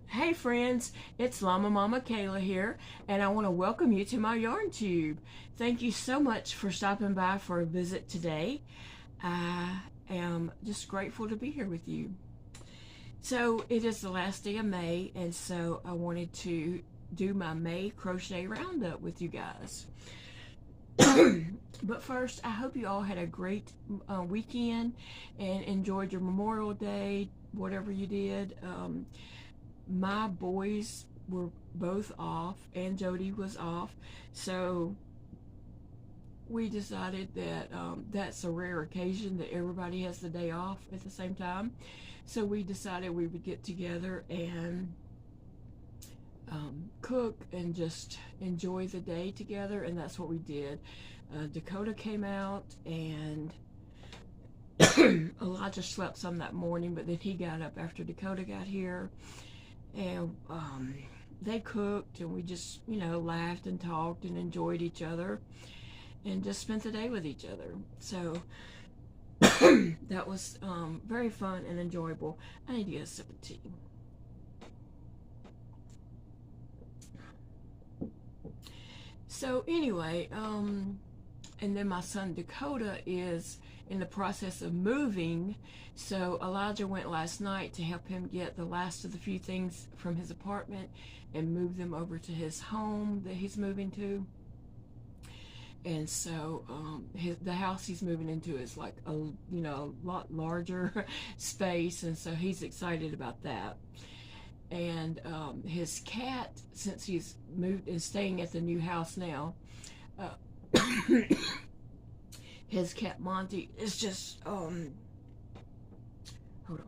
Hey friends, it's LlamaMamaKayla here, and I want to welcome you to my yarn tube. Thank you so much for stopping by for a visit today. I am just grateful to be here with you. So it is the last day of May, and so I wanted to do my May crochet roundup with you guys. But first, I hope you all had a great weekend and enjoyed your Memorial Day, whatever you did. My boys were both off and Jody was off, so we decided that that's a rare occasion that everybody has the day off at the same time. So we decided we would get together and cook and just enjoy the day together, and that's what we did. Dakota came out, and Elijah slept some that morning, but then he got up after Dakota got here, and they cooked, and we just, laughed and talked and enjoyed each other and just spent the day with each other. So that was very fun and enjoyable. I need to get a sip of tea. So anyway, and then my son Dakota is in the process of moving, so Elijah went last night to help him get the last of the few things from his apartment and move them over to his home that he's moving to. And so the house he's moving into is like a lot larger space, and so he's excited about that. And his cat, since he's moved and staying at the new house now, his cat Monty is just hold on.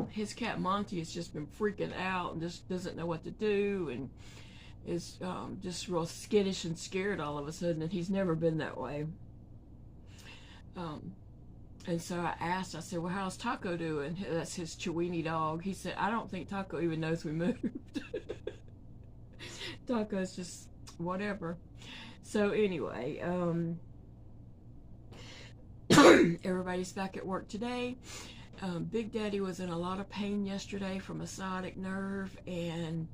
His cat Monty has just been freaking out and just doesn't know what to do, and is just real skittish and scared all of a sudden, and he's never been that way. And so I said, well, how's Taco doing? That's his Chiweenie dog. He said, I don't think Taco even knows we moved. Taco's just whatever. So anyway, everybody's back at work today. Big Daddy was in a lot of pain yesterday from a sciatic nerve, and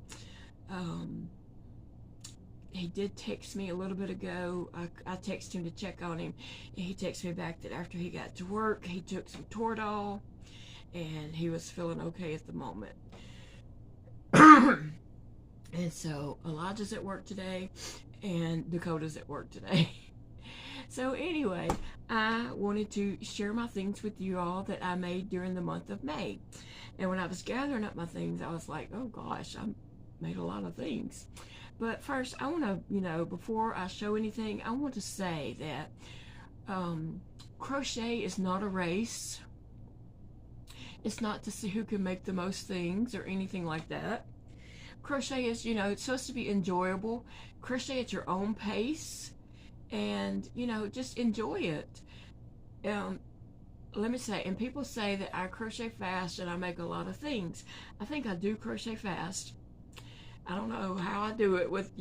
he did text me a little bit ago. I texted him to check on him, and he texted me back that after he got to work, he took some Toradol, and he was feeling okay at the moment. And so Elijah's at work today, and Dakota's at work today. So anyway, I wanted to share my things with you all that I made during the month of May. And when I was gathering up my things, I was like, oh gosh, I made a lot of things. But first, I want to, before I show anything, I want to say that crochet is not a race. It's not to see who can make the most things or anything like that. Crochet is, it's supposed to be enjoyable. Crochet at your own pace, and, just enjoy it. Let me say, and people say that I crochet fast and I make a lot of things. I think I do crochet fast. I don't know how I do it with,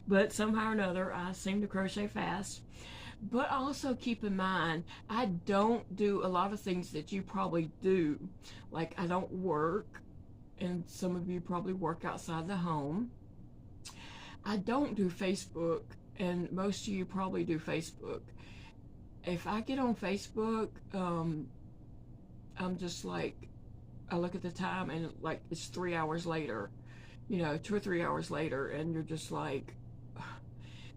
but somehow or another I seem to crochet fast. But also keep in mind, I don't do a lot of things that you probably do. Like, I don't work, and some of you probably work outside the home. I don't do Facebook, and most of you probably do Facebook. If I get on Facebook, I'm just like, I look at the time and like it's 3 hours later, 2 or 3 hours later, and you're just like,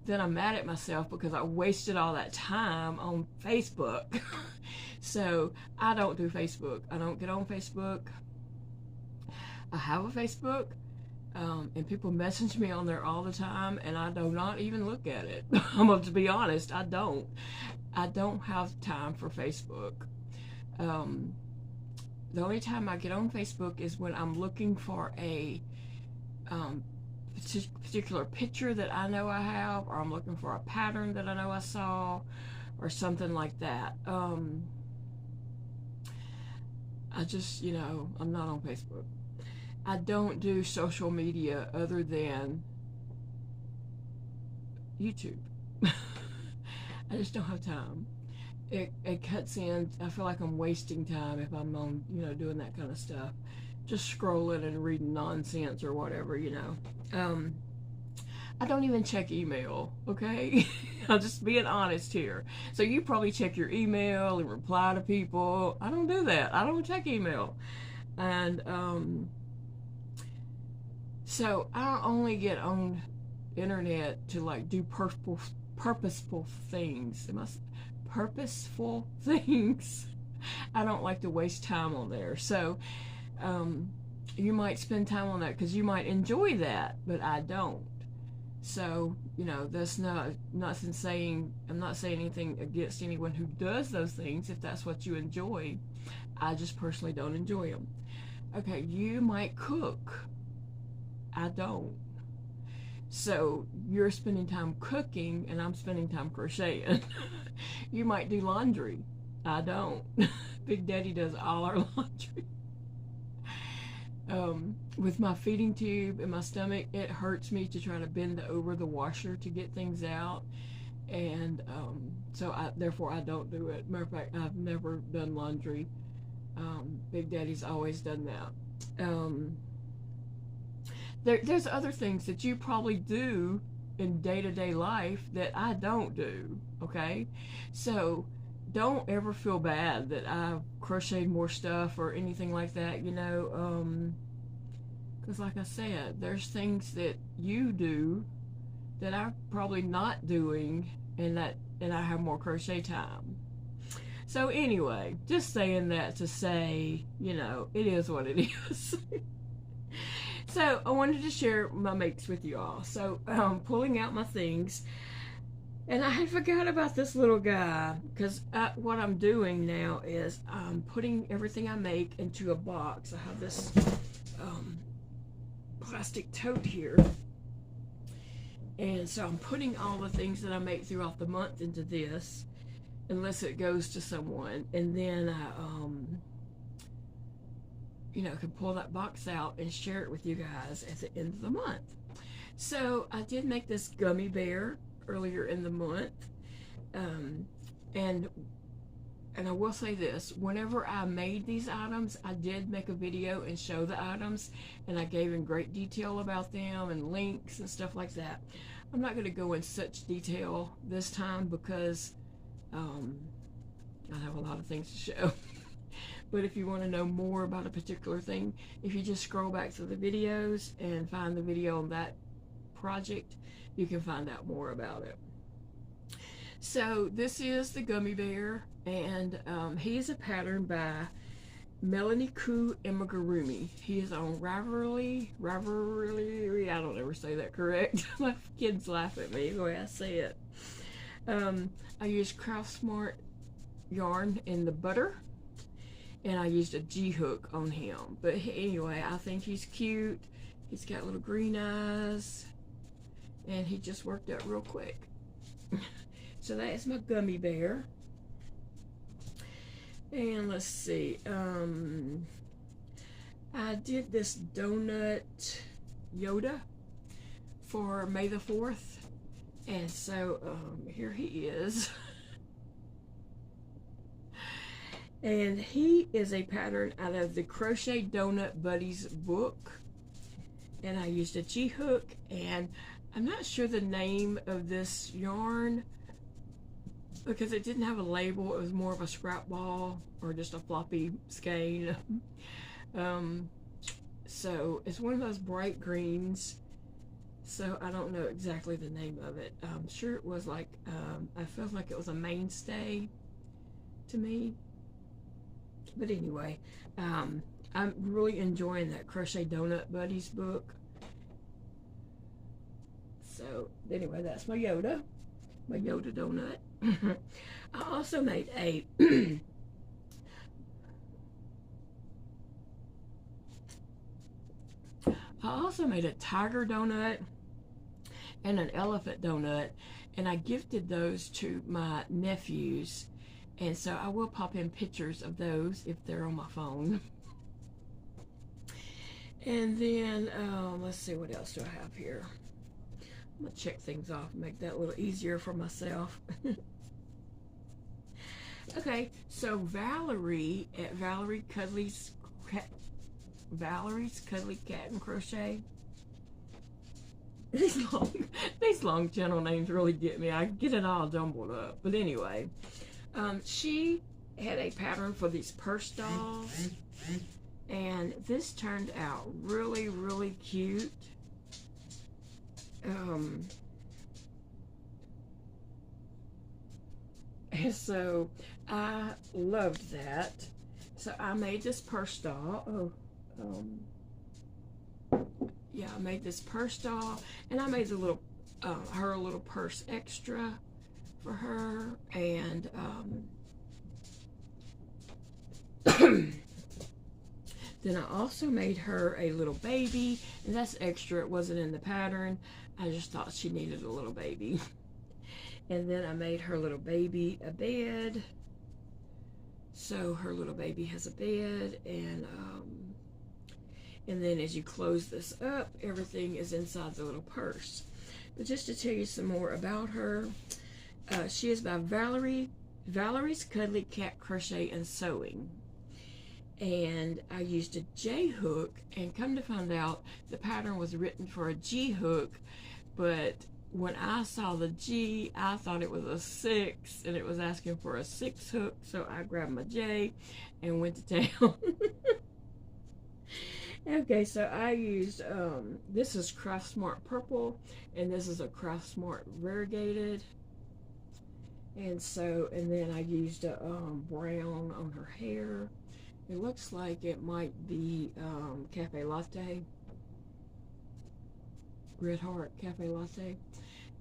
then I'm mad at myself because I wasted all that time on Facebook. So I don't do Facebook. I don't get on Facebook. I have a Facebook, and people message me on there all the time, and I do not even look at it. I'm going to be honest, I don't have time for Facebook. The only time I get on Facebook is when I'm looking for a particular picture that I know I have, or I'm looking for a pattern that I know I saw, or something like that. I just, I'm not on Facebook. I don't do social media other than YouTube. I just don't have time. it cuts in. I feel like I'm wasting time if I'm on, doing that kind of stuff, just scrolling and reading nonsense or whatever, I don't even check email, okay? I'm just being honest here. So you probably check your email and reply to people. I don't do that. I don't check email. And so I only get on internet to like do purposeful things. Purposeful things. I don't like to waste time on there. So you might spend time on that because you might enjoy that, but I don't. So, that's not saying, I'm not saying anything against anyone who does those things if that's what you enjoy. I just personally don't enjoy them. Okay, you might cook. I don't. So you're spending time cooking and I'm spending time crocheting. You might do laundry. I don't. Big Daddy does all our laundry. With my feeding tube in my stomach, it hurts me to try to bend over the washer to get things out, and so therefore I don't do it. Matter of fact, I've never done laundry. Big Daddy's always done that. There's other things that you probably do in day-to-day life that I don't do, okay? So don't ever feel bad that I've crocheted more stuff or anything like that, because like I said, there's things that you do that I'm probably not doing, and I have more crochet time. So anyway, just saying that to say, it is what it is. So I wanted to share my makes with you all. So pulling out my things, and I had forgot about this little guy, because what I'm doing now is I'm putting everything I make into a box. I have this plastic tote here, and so I'm putting all the things that I make throughout the month into this, unless it goes to someone, and then I can pull that box out and share it with you guys at the end of the month. So I did make this Gummy Bear earlier in the month, and I will say this, whenever I made these items, I did make a video and show the items, and I gave in great detail about them and links and stuff like that. I'm not going to go in such detail this time because I have a lot of things to show. But if you want to know more about a particular thing, if you just scroll back through the videos and find the video on that project, you can find out more about it. So this is the Gummy Bear, and he is a pattern by Melanie Ku Amigurumi. He is on Ravelry. I don't ever say that correct. My kids laugh at me the way I say it. I used Craft Smart yarn in the butter, and I used a G-hook on him. But anyway, I think he's cute. He's got little green eyes, and he just worked out real quick. So that is my Gummy Bear. And let's see, I did this donut Yoda for May the 4th, and so here he is. And he is a pattern out of the Crochet Donut Buddies book, and I used a G-hook, and I'm not sure the name of this yarn because it didn't have a label. It was more of a scrap ball or just a floppy skein. So it's one of those bright greens, so I don't know exactly the name of it. I'm sure it was like, I felt like it was a mainstay to me. But anyway, I'm really enjoying that Crochet Donut Buddies book. So anyway, that's my Yoda donut. I also made a tiger donut and an elephant donut, and I gifted those to my nephews, and so I will pop in pictures of those if they're on my phone. And then let's see, what else do I have here? I'm gonna check things off and make that a little easier for myself. Okay, so Valerie at Valerie's Cuddly Cat and Crochet. These long channel names really get me. I get it all jumbled up. But anyway, she had a pattern for these purse dolls, and this turned out really, really cute. And so I loved that. So I made this purse doll. Yeah, I made this purse doll, and I made the little her a little purse extra for her, and then I also made her a little baby, and that's extra. It wasn't in the pattern. I just thought she needed a little baby. And then I made her little baby a bed. So her little baby has a bed, and then as you close this up, everything is inside the little purse. But just to tell you some more about her, she is by Valerie's Cuddly Cat Crochet and Sewing. And I used a J hook, and come to find out the pattern was written for a G hook, but when I saw the G, I thought it was a 6, and it was asking for a 6 hook, so I grabbed my J and went to town. Okay, so I used, this is Craft Smart Purple, and this is a Craft Smart Variegated. And then I used a brown on her hair. It looks like it might be Cafe Latte. Red Heart Cafe Latte.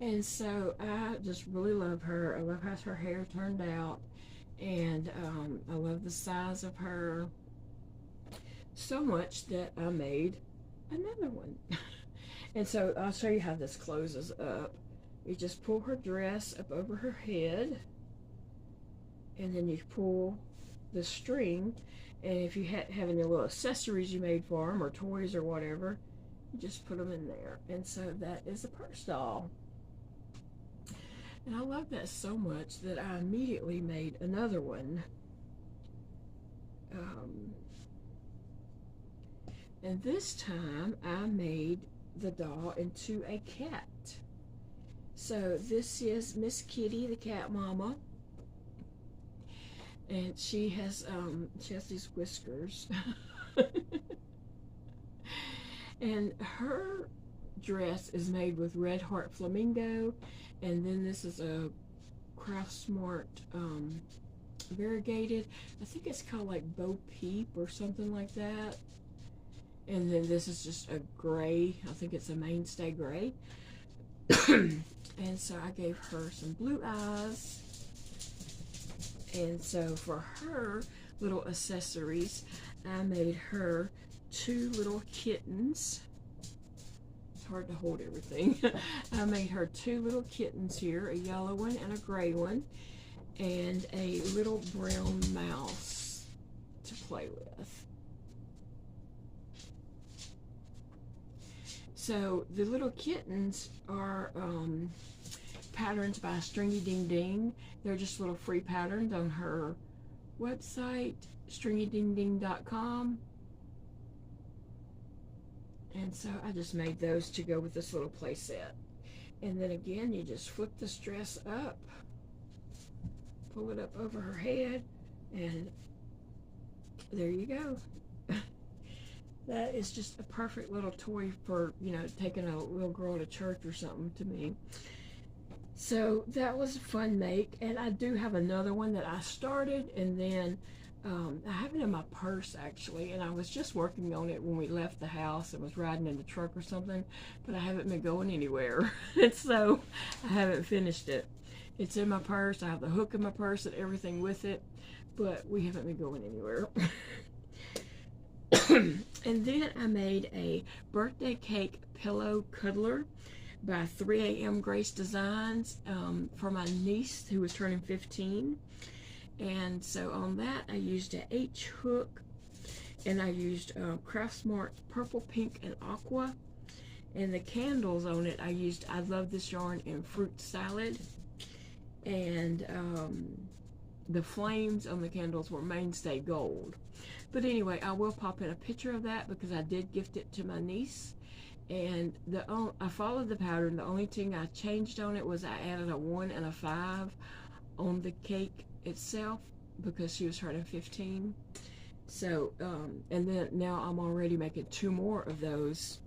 And so I just really love her. I love how her hair turned out, and I love the size of her so much that I made another one. And so I'll show you how this closes up. You just pull her dress up over her head, and then you pull the string, and if you have any little accessories you made for them or toys or whatever, you just put them in there. And so that is a purse doll. And I love that so much that I immediately made another one. And this time I made the doll into a cat. So this is Miss Kitty, the cat mama. And she has these whiskers. And her dress is made with Red Heart Flamingo, and then this is a Craft Smart Variegated. I think it's called like Bo Peep or something like that. And then this is just a gray. I think it's a Mainstay gray. And so I gave her some blue eyes. And so for her little accessories, I made her 2 little kittens. It's hard to hold everything. I made her 2 little kittens here, a yellow one and a gray one, and a little brown mouse to play with. So the little kittens are patterns by Stringy Ding Ding. They're just little free patterns on her website, stringydingding.com. And so I just made those to go with this little play set. And then again, you just flip this dress up, pull it up over her head, and there you go. That is just a perfect little toy for, you know, taking a little girl to church or something to me. So that was a fun make, and I do have another one that I started, and then I have it in my purse actually, and I was just working on it when we left the house and was riding in the truck or something, but I haven't been going anywhere. And so I haven't finished it. It's in my purse. I have the hook in my purse and everything with it, but we haven't been going anywhere. And then I made a birthday cake pillow cuddler by 3 AM Grace Designs for my niece who was turning 15. And so on that I used a H hook, and I used Craft Smart Purple, Pink, and Aqua. And the candles on it I used I Love This Yarn and Fruit Salad. And the flames on the candles were mainstay gold. But anyway, I will pop in a picture of that because I did gift it to my niece. And I followed the pattern. The only thing I changed on it was I added a 1 and a 5 on the cake itself because she was turning 15. So, and then now I'm already making 2 more of those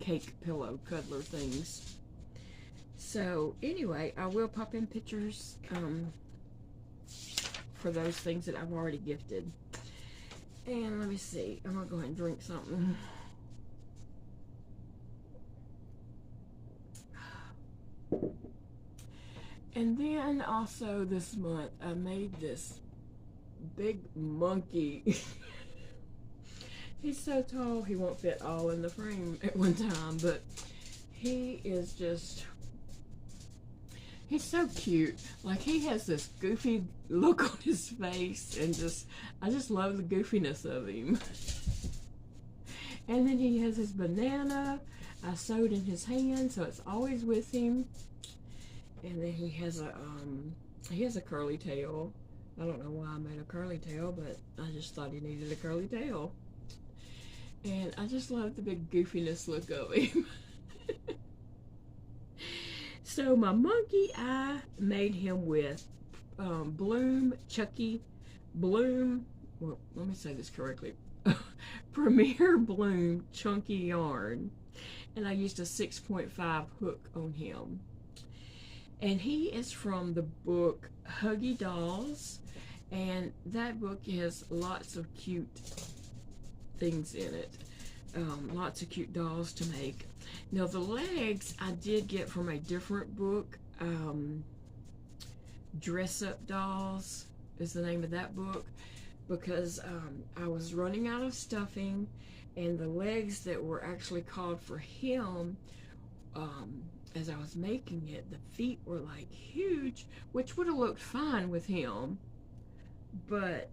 cake pillow cuddler things. So anyway, I will pop in pictures for those things that I've already gifted. And let me see, I'm gonna go ahead and drink something. And then also this month I made this big monkey. He's so tall he won't fit all in the frame at one time, but he is just, he's so cute. Like, he has this goofy look on his face, and I just love the goofiness of him. And then he has his banana I sewed in his hand, so it's always with him. And then he has a curly tail. I don't know why I made a curly tail, but I just thought he needed a curly tail. And I just love the big goofiness look of him. So my monkey, I made him with Bloom, well, let me say this correctly, Premier Bloom chunky yarn. And I used a 6.5 hook on him. And he is from the book Huggy Dolls, and that book has lots of cute things in it. Lots of cute dolls to make. Now the legs I did get from a different book. Dress Up Dolls is the name of that book, because I was running out of stuffing, and the legs that were actually called for him, as I was making it, the feet were like huge, which would have looked fine with him, but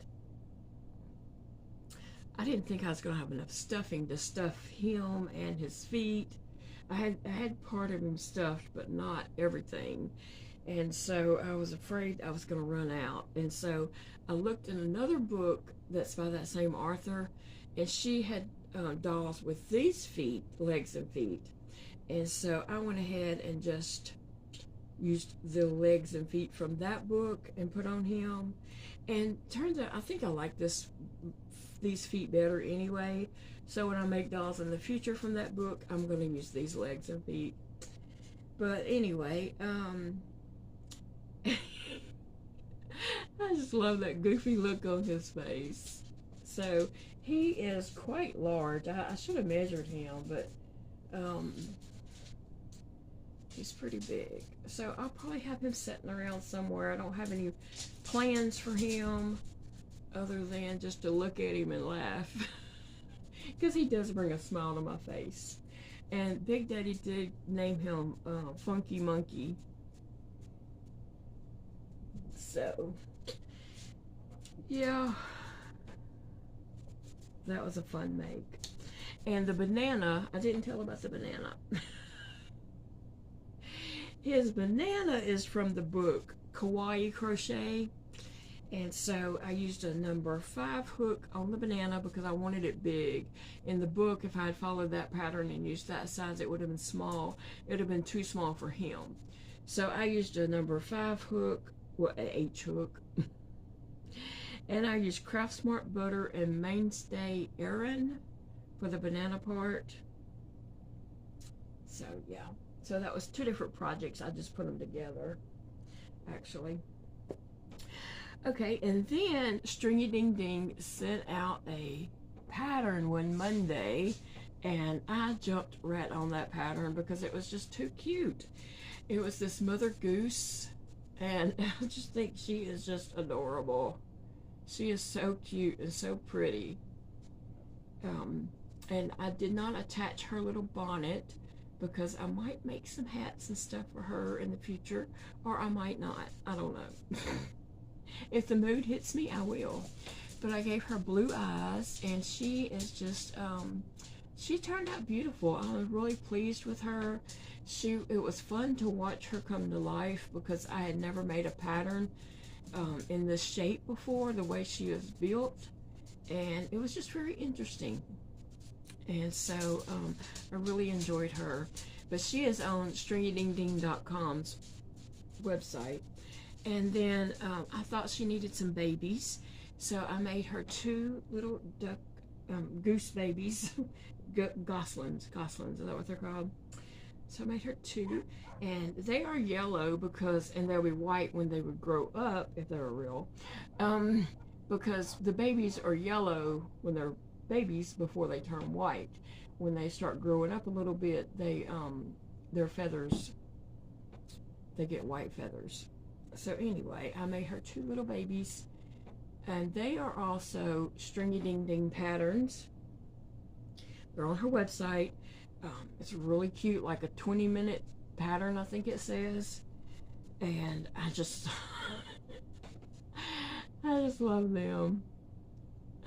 I didn't think I was going to have enough stuffing to stuff him and his feet. I had part of him stuffed, but not everything. And so I was afraid I was going to run out. And so I looked in another book that's by that same author, and she had dolls with these feet, legs and feet. And so I went ahead and just used the legs and feet from that book and put on him. And turns out I think I like these feet better anyway. So when I make dolls in the future from that book, I'm going to use these legs and feet. But anyway, I just love that goofy look on his face. So he is quite large. I should have measured him, but he's pretty big. So I'll probably have him sitting around somewhere. I don't have any plans for him other than just to look at him and laugh. Because he does bring a smile to my face. And Big Daddy did name him Funky Monkey. So, yeah, that was a fun make. And the banana, I didn't tell about the banana. His banana is from the book Kawaii Crochet. And so I used a number 5 hook on the banana because I wanted it big. In the book, if I had followed that pattern and used that size, it would have been small. It would have been too small for him. So I used a number 5 hook, well, an H hook. And I used Craft Smart Butter and Mainstay Aran for the banana part. So yeah, so that was 2 different projects. I just put them together, actually. Okay, and then Stringy Ding Ding sent out a pattern one Monday, and I jumped right on that pattern because it was just too cute. It was this mother goose, and I just think she is just adorable. She is so cute and so pretty. And I did not attach her little bonnet because I might make some hats and stuff for her in the future, or I might not. I don't know. If the mood hits me, I will. But I gave her blue eyes, and she is just she turned out beautiful. I was really pleased with her. It was fun to watch her come to life because I had never made a pattern in this shape before, the way she was built, and it was just very interesting. And so I really enjoyed her. But she is on StringyDingDing.com's website. And then I thought she needed some babies, so I made her 2 little goose babies. Goslings, is that what they're called? So I made her 2, and they are yellow and they'll be white when they would grow up if they were real, because the babies are yellow when they're babies before they turn white. When they start growing up a little bit, their feathers, they get white feathers. So anyway, I made her 2 little babies, and they are also Stringy Ding Ding patterns. They're on her website. It's really cute, like a 20-minute pattern, I think it says. And I just love them.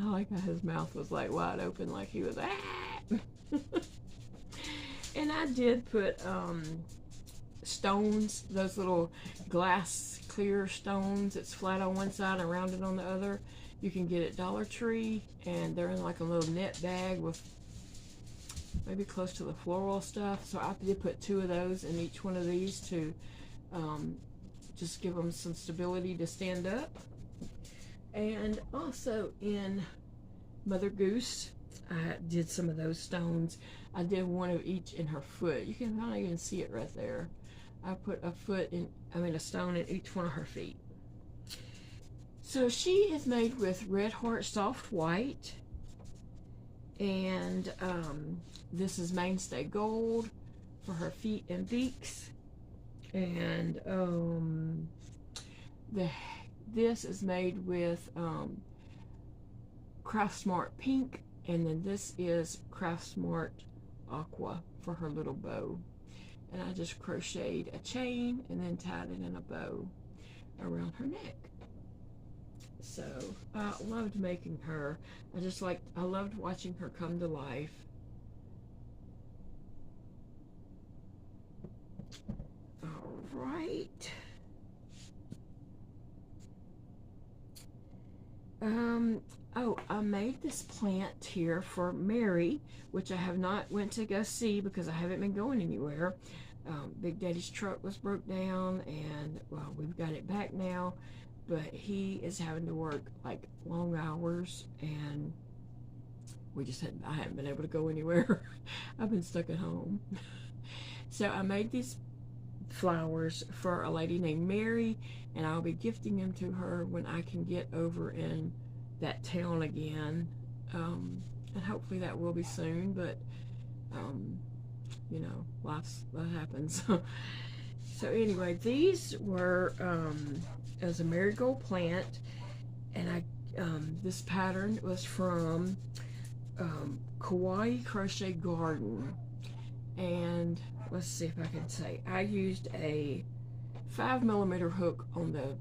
I like how his mouth was like wide open, like he was And I did put stones, those little glass clear stones. It's flat on one side and rounded on the other. You can get at Dollar Tree, and they're in like a little net bag with maybe close to the floral stuff. So I did put 2 of those in each one of these to just give them some stability to stand up. And also in Mother Goose, I did some of those stones. I did 1 of each in her foot. You can not even see it right there. I put a stone in each one of her feet. So she is made with Red Heart Soft White, and this is Mainstay Gold for her feet and beaks, and this is made with Craft Smart Pink, and then this is Craft Smart Aqua for her little bow. And I just crocheted a chain and then tied it in a bow around her neck. So I loved making her. I loved watching her come to life. All right. Oh, I made this plant here for Mary, which I have not went to go see because I haven't been going anywhere. Big Daddy's truck was broke down, and well, we've got it back now, but he is having to work like long hours, and I haven't been able to go anywhere. I've been stuck at home. So I made these flowers for a lady named Mary, and I'll be gifting them to her when I can get over in that town again, and hopefully that will be soon, but you know, life happens. So anyway, these were as a Marigold Plant, and this pattern was from Kawaii Crochet Garden, and let's see if I can say, I used a 5mm hook on the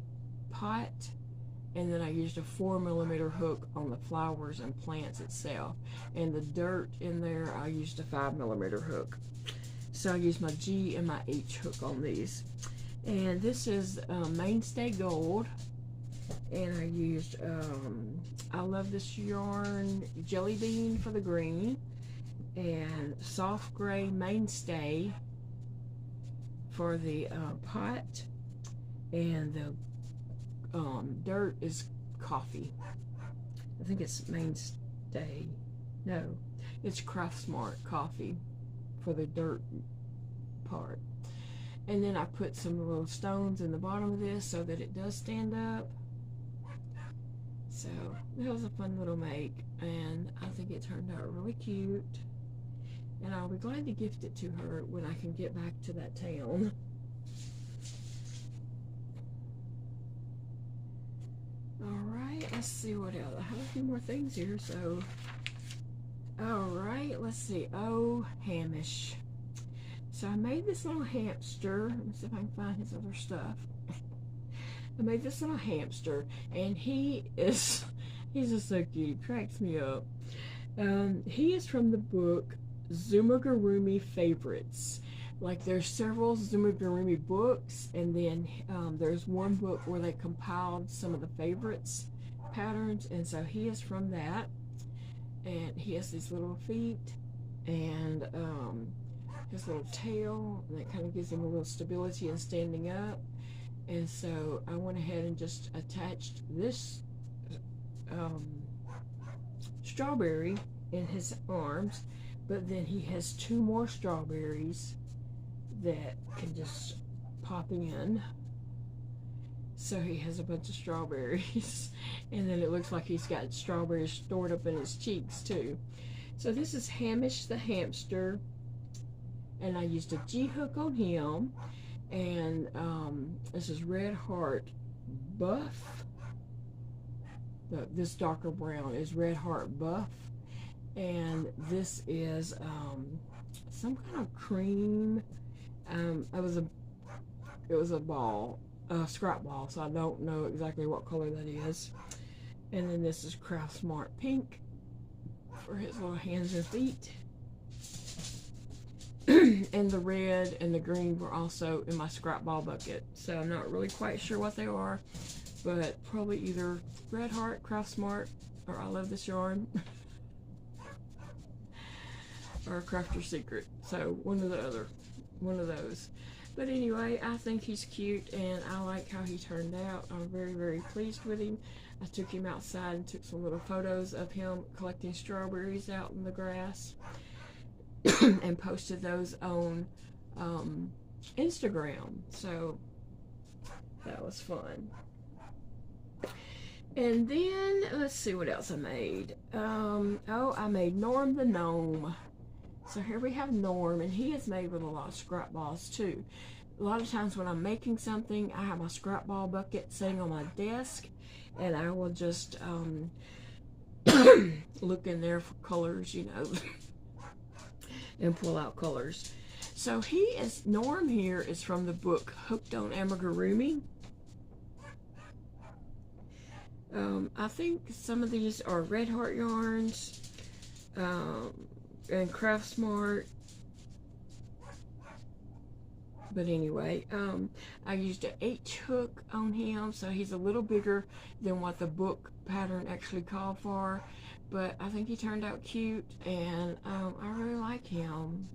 pot, and then I used a 4mm hook on the flowers and plants itself, and the dirt in there I used a 5mm hook. So I used my G and my H hook on these. And this is Mainstay Gold, and I used I love this yarn, Jelly Bean for the green, and Soft Gray Mainstay for the pot, and the dirt is Coffee. I think it's Mainstay. No, it's Craft Smart Coffee for the dirt part. And then I put some little stones in the bottom of this so that it does stand up. So it was a fun little make, and I think it turned out really cute. And I'll be glad to gift it to her when I can get back to that town. Alright, let's see what else. I have a few more things here, so. Alright, let's see. Oh, Hamish. So I made this little hamster. Let me see if I can find his other stuff. I made this little hamster, and he's just so cute. He cracks me up. He is from the book Zumagurumi Favorites. Like there's several Zumagurumi books, and then there's one book where they compiled some of the favorites patterns, and so he is from that. And he has these little feet and his little tail, and that kind of gives him a little stability in standing up. And so I went ahead and just attached this strawberry in his arms, but then he has two more strawberries that can just pop in. So he has a bunch of strawberries, and then it looks like he's got strawberries stored up in his cheeks too. So this is Hamish the Hamster, and I used a G-hook on him, and this is Red Heart Buff. This darker brown is Red Heart Buff, and this is some kind of cream. It was a ball, a scrap ball, so I don't know exactly what color that is. And then this is Craft Smart Pink for his little hands and feet. And the red and the green were also in my scrap ball bucket, so I'm not really quite sure what they are, but probably either Red Heart, Craft Smart, or I Love This Yarn, or Craft Your Secret. So one of those. But anyway, I think he's cute, and I like how he turned out. I'm very, very pleased with him. I took him outside and took some little photos of him collecting strawberries out in the grass and posted those on Instagram. So that was fun. And then, let's see what else I made. Oh, I made Norm the Gnome. So here we have Norm, and he is made with a lot of scrap balls too. A lot of times when I'm making something, I have my scrap ball bucket sitting on my desk, and I will just look in there for colors, you know, and pull out colors. So Norm here is from the book Hooked on Amigurumi. I think some of these are Red Heart yarns, and Craft Smart. But anyway, I used an H hook on him, so he's a little bigger than what the book pattern actually called for. But I think he turned out cute, and I really like him.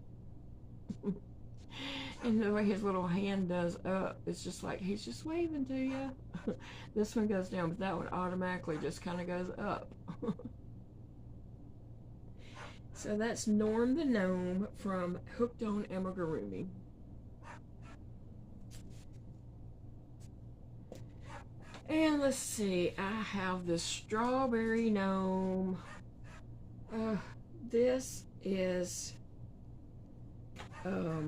And the way his little hand does up, it's just like he's just waving to you. This one goes down, but that one automatically just kind of goes up. So that's Norm the Gnome from Hooked on Amigurumi. And let's see, I have the Strawberry Gnome. This is the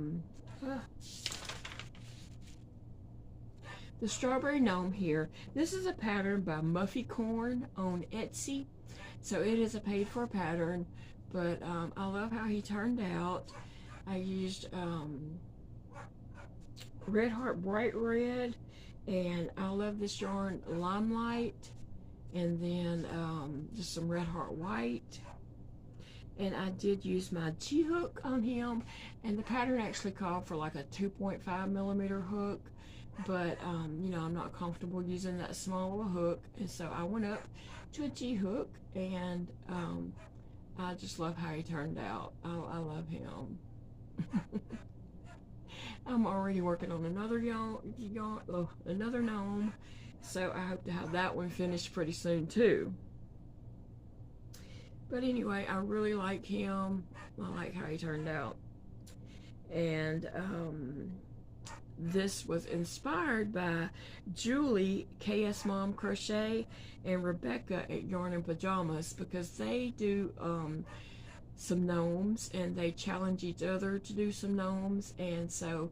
Strawberry Gnome here. This is a pattern by Muffy Corn on Etsy. So it is a paid for pattern, but I love how he turned out. I used Red Heart Bright Red, and I love this yarn Limelight, and then just some Red Heart White. And I did use my G-hook on him, and the pattern actually called for like a 2.5 millimeter hook, but you know, I'm not comfortable using that small of a hook, and so I went up to a G-hook, and I just love how he turned out. I love him. I'm already working on another another gnome, so I hope to have that one finished pretty soon too. But anyway, I really like him. I like how he turned out. And this was inspired by Julie, KS Mom Crochet, and Rebecca at Yarn and Pajamas, because they do some gnomes, and they challenge each other to do some gnomes. And so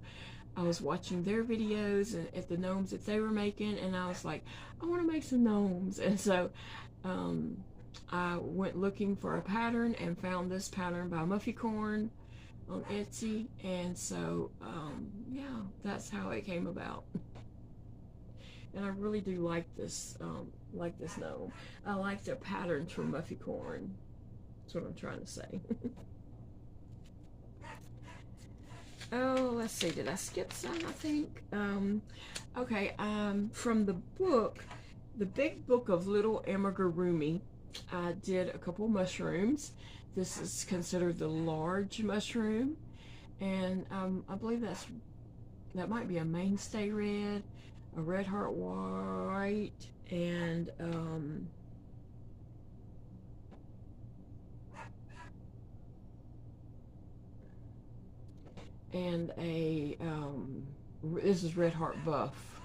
I was watching their videos and at the gnomes that they were making, and I was like, I want to make some gnomes. And so I went looking for a pattern and found this pattern by Muffy Corn on Etsy, and so yeah, that's how it came about. And I really do like this gnome. I like the patterns from Muffy Corn. That's what I'm trying to say. Oh, let's see. Did I skip some? I think. Okay. From the book, the Big Book of Little Amigurumi, I did a couple mushrooms. This is considered the large mushroom, and I believe that might be a mainstay red, a red heart white, and a this is red heart buff.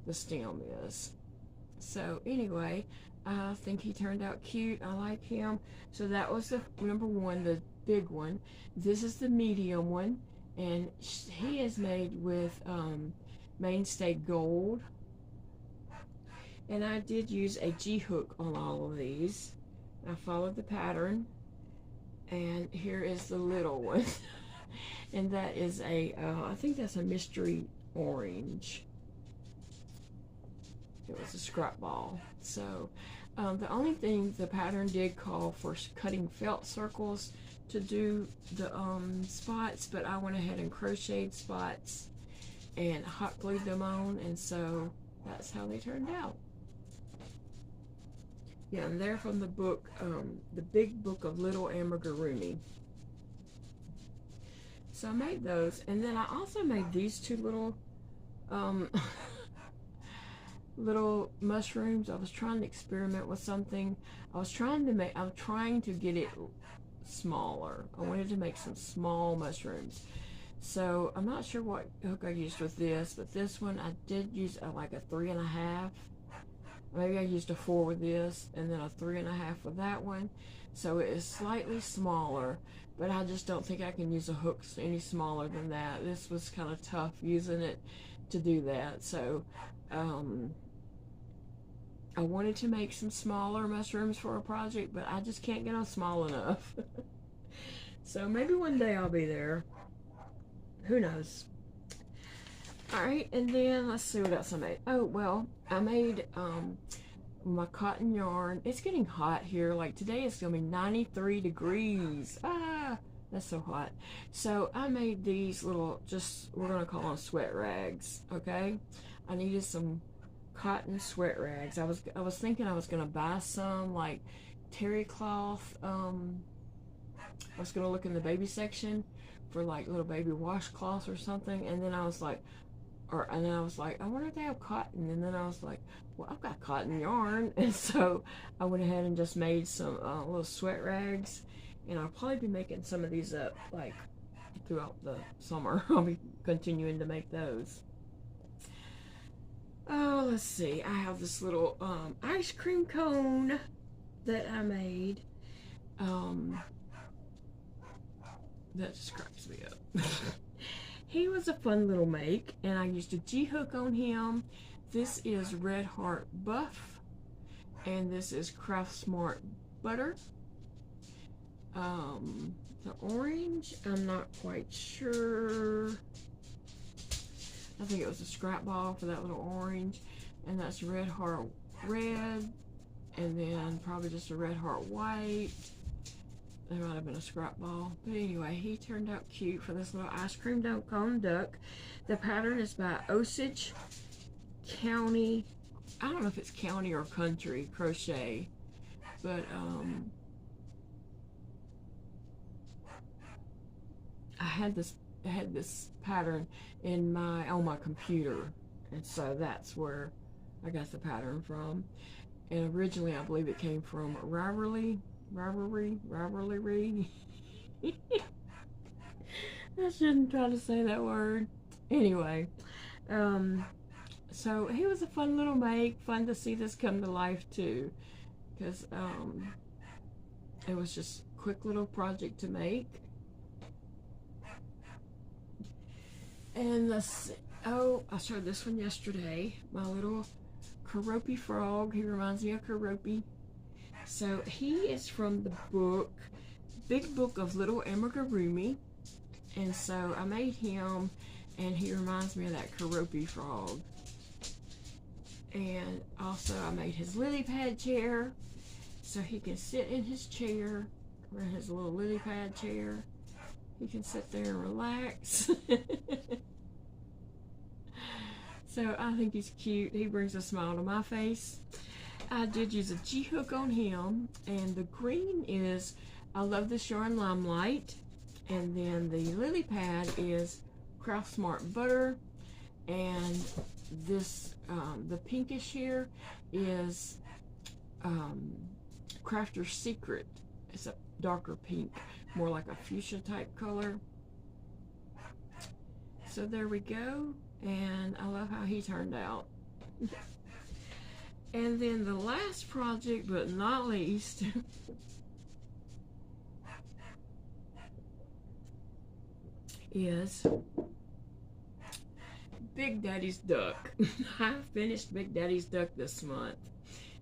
The stem is. So anyway, I think he turned out cute. I like him. So that was the number one, the big one. This is the medium one, and he is made with mainstay gold. And I did use a G-hook on all of these. I followed the pattern, and here is the little one. And that is I think that's a mystery orange. It was a scrap ball. So the only thing, the pattern did call for cutting felt circles to do the spots, but I went ahead and crocheted spots and hot glued them on, and so that's how they turned out. Yeah, and they're from the book, the Big Book of Little Amigurumi. So I made those, and then I also made these two little little mushrooms. I was trying to experiment with something. I'm trying to get it smaller. I wanted to make some small mushrooms. So I'm not sure what hook I used with this, but this one I did use like a 3.5. Maybe I used a 4 with this, and then a 3.5 with that one. So it is slightly smaller, but I just don't think I can use a hook any smaller than that. This was kind of tough using it to do that. So I wanted to make some smaller mushrooms for a project, but I just can't get them small enough. So maybe one day I'll be there. Who knows? Alright, and then let's see what else I made. Oh, well, I made my cotton yarn. It's getting hot here. Like today it's going to be 93 degrees. Ah, that's so hot. So I made these little, we're going to call them sweat rags, okay? I needed some cotton sweat rags. I was thinking I was going to buy some like terry cloth. I was going to look in the baby section for like little baby washcloths or something, and then I was like, I wonder if they have cotton, and then I was like, well, I've got cotton yarn, and so I went ahead and just made some little sweat rags, and I'll probably be making some of these up like throughout the summer. I'll be continuing to make those. Oh, let's see. I have this little ice cream cone that I made. That just cracks me up. He was a fun little make, and I used a G-hook on him. This is Red Heart Buff, and this is Craft Smart Butter. The orange, I'm not quite sure. I think it was a scrap ball for that little orange, and that's Red Heart Red, and then probably just a Red Heart White. There might have been a scrap ball, but anyway, he turned out cute for this little ice cream cone duck. The pattern is by Osage County. I don't know if it's county or country crochet, but I had this pattern on my computer, and so that's where I got the pattern from. And originally, I believe it came from Ravelry. I shouldn't try to say that word. Anyway, so he was a fun little make. Fun to see this come to life too, because it was just a quick little project to make. And let's see. Oh, I showed this one yesterday. My little Kroppy frog. He reminds me of Kroppy. So he is from the book, Big Book of Little Amigurumi, and so I made him, and he reminds me of that Kroppy frog. And also I made his lily pad chair. so he can sit in his chair, or his little lily pad chair. He can sit there and relax. So I think he's cute. He brings a smile to my face. I did use a G-hook on him, and the green is, I love this yarn Limelight, and then the lily pad is Craft Smart Butter, and this the pinkish here is Crafter's Secret. It's a darker pink, more like a fuchsia type color. So there we go, and I love how he turned out. And then the last project, but not least, is Big Daddy's duck. I finished Big Daddy's duck this month.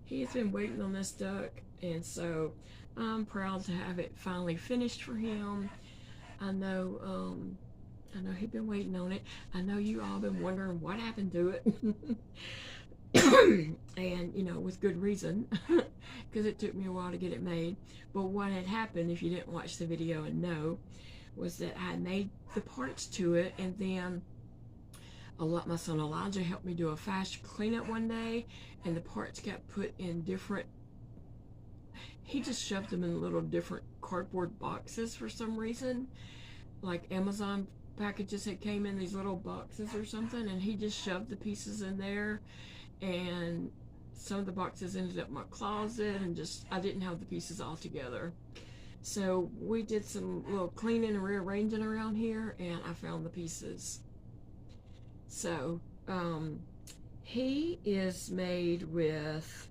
He's been waiting on this duck, and so I'm proud to have it finally finished for him. I know he's been waiting on it. I know you all been wondering what happened to it. And you know, with good reason, because it took me a while to get it made. But what had happened, if you didn't watch the video and know, was that I made the parts to it, and then my son Elijah helped me do a fast cleanup one day, and the parts got put in different, he just shoved them in little different cardboard boxes for some reason, like Amazon packages that came in these little boxes or something, and he just shoved the pieces in there, and some of the boxes ended up in my closet, and just I didn't have the pieces all together. So we did some little cleaning and rearranging around here, and I found the pieces. So he is made with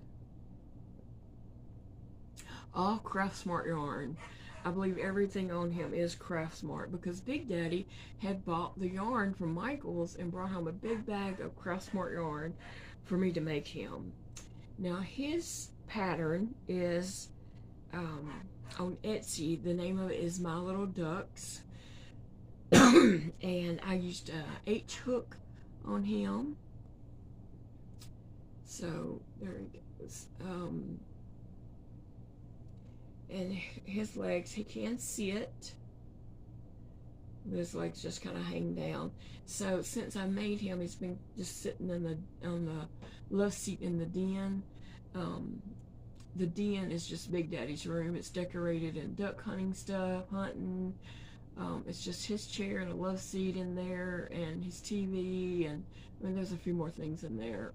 all Craft Smart yarn. I believe everything on him is Craft Smart, because Big Daddy had bought the yarn from Michael's and brought home a big bag of Craft Smart yarn for me to make him. Now his pattern is on Etsy. The name of it is My Little Ducks. And I used a H-hook on him. So there he goes. And his legs, he can sit. His legs just kind of hang down. So since I made him, he's been just sitting in on the love seat in the den. The den is just Big Daddy's room. It's decorated in duck hunting stuff, hunting. It's just his chair and a love seat in there, and his TV, and I mean there's a few more things in there,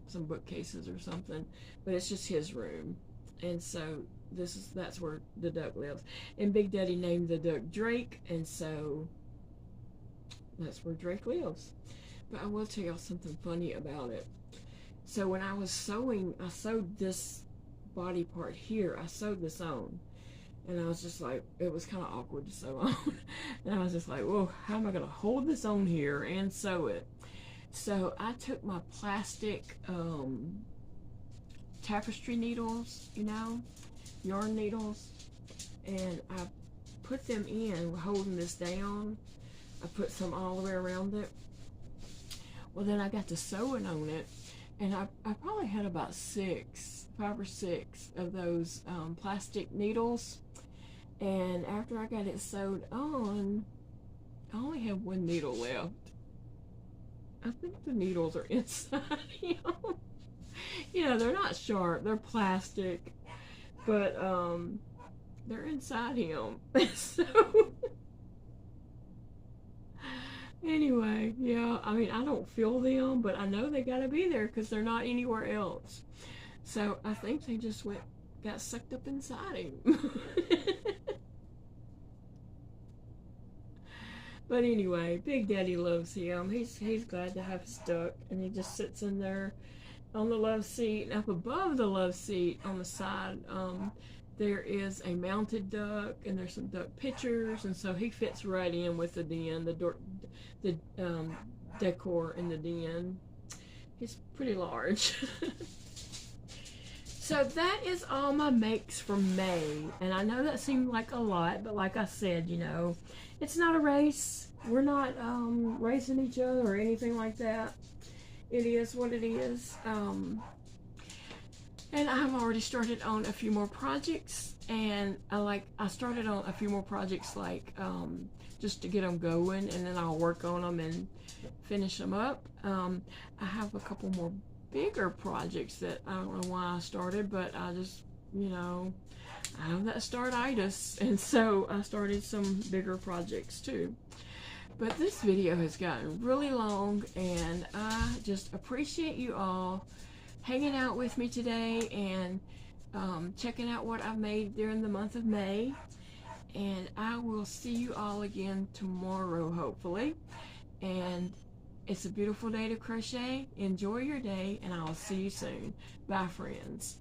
some bookcases or something, but it's just his room. And so that's where the duck lives. And Big Daddy named the duck Drake, and so that's where Drake lives. But I will tell y'all something funny about it. So when I was sewing, I sewed this body part here. I sewed this on, and I was just like, it was kind of awkward to sew on. And I was just like, whoa, how am I going to hold this on here and sew it? So I took my plastic tapestry needles, you know, yarn needles, and I put them in holding this down. I put some all the way around it. Well, then I got to sewing on it, and I probably had about 5 or 6 of those plastic needles. And after I got it sewed on, I only have 1 needle left. I think the needles are inside him. You know, they're not sharp, they're plastic, but they're inside him. So anyway, yeah, I mean, I don't feel them, but I know they gotta be there because they're not anywhere else. So I think they just got sucked up inside him. But anyway, Big Daddy loves him. He's glad to have his duck, and he just sits in there on the love seat. And up above the love seat on the side, there is a mounted duck, and there's some duck pictures, and so he fits right in with the den, the decor in the den. He's pretty large. So that is all my makes for May, and I know that seemed like a lot, but like I said, you know, it's not a race. We're not racing each other or anything like that. It is what it is. And I've already started on a few more projects, and I started on a few more projects like just to get them going, and then I'll work on them and finish them up. I have a couple more bigger projects that I don't know why I started, but I just, you know, I have that startitis, and so I started some bigger projects too. But this video has gotten really long, and I just appreciate you all hanging out with me today and checking out what I've made during the month of May. And I will see you all again tomorrow, hopefully. And it's a beautiful day to crochet. Enjoy your day, and I'll see you soon. Bye, friends.